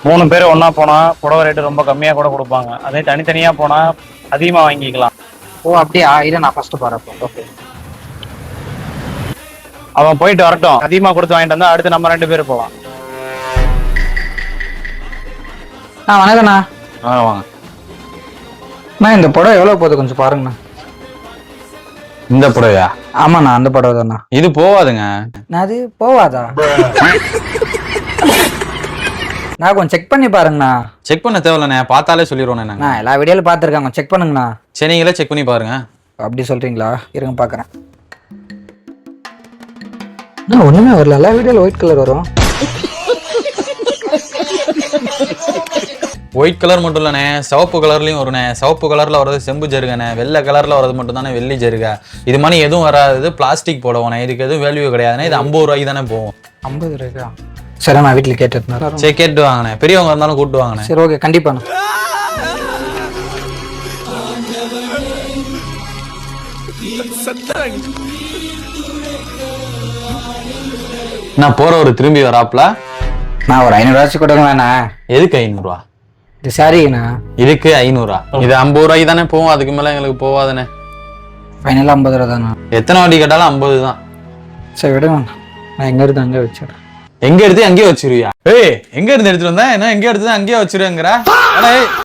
3 பேர் ஒண்ணா போனா புடவை ரேட்டு ரொம்ப கம்மியா கூட கொடுப்பாங்க. அதே தனித்தனியா போனா அதிகமா வாங்கிக்கலாம். ஓ அப்படியா, இதை நான் ஃபர்ஸ்ட் போறப்போ. ஓகே, அவன் போயிட்டு வரட்டும். அதிகமா கொடுத்து வாங்கிட்டு வந்தா அடுத்து நம்ம 2 பேர் போலாம். வணக்கண்ணா. வாங்க. இந்த படம் எவ்வளவு போகுது கொஞ்சம் பாருங்கண்ணா. இந்த புடவையா? ஆமாண்ணா, அந்த படம் தானா. இது போவாதுங்க. அது போவாதா? நான் கொஞ்சம் செக் பண்ணி பாருங்கண்ணா. செக் பண்ண தேவையில்லண்ணே, பார்த்தாலே சொல்லிடுவோண்ணே. நான் எல்லா வீடியோல பாத்துருக்காங்க, செக் பண்ணுங்கண்ணா. சரி, நீங்களே செக் பண்ணி பாருங்க. அப்படி சொல்றீங்களா? இருங்க பாக்குறேன். ஒண்ணுமே வரல, எல்லா வீடியோல ஒயிட் கலர் வரும். ஒயிட் கலர் மட்டும் இல்லண்ணே, சிவப்பு கலர்லயும் வருண்ணே. சிவப்பு கலர்ல வர்றது செம்பு ஜருகண்ணே. வெள்ளை கலர்ல வர்றது மட்டும் தானே வெள்ளி ஜருக. இது மாதிரி எதுவும் வராது, பிளாஸ்டிக் போடுவோண்ணே. இதுக்கு எதுவும் வேல்யூ கிடையாதுண்ணே. இது 50 ரூபாய்க்கு தானே போகும். 50 ரூபாய்க்கா? சரி, நான் வீட்டுல கேட்டு. சரி, கேட்டு வாங்கண்ணே. பெரியவங்க இருந்தாலும் கூப்பிட்டு வாங்கண்ணே. சரி, ஓகே, கண்டிப்பா. நான் போற ஒரு திரும்பி வராப்ல. நான் ஒரு 500 ரூபாய்க்கு கொடுங்களேண்ணா. எதுக்கு 500 ரூபா? இது சரிங்கண்ணா. இதுக்கு 500 ரூபா? இது 50 ரூபாய்க்கு தானே போகும், அதுக்கு மேல எங்களுக்கு போவாதுண்ணே. ஃபைனலா 50 ரூபா தானே? எத்தனை வாட்டி கேட்டாலும் 50 தான். சரி விடுங்க, நான் எங்க இருந்து அங்கே வச்சிடுறேன். எங்க எடுத்து அங்கேயே வச்சிருவியா? ஏய், எங்க இருந்து எடுத்துட்டு வந்தேன்? என்ன எங்க எடுத்து அங்கேயே வச்சிருவேங்கிற?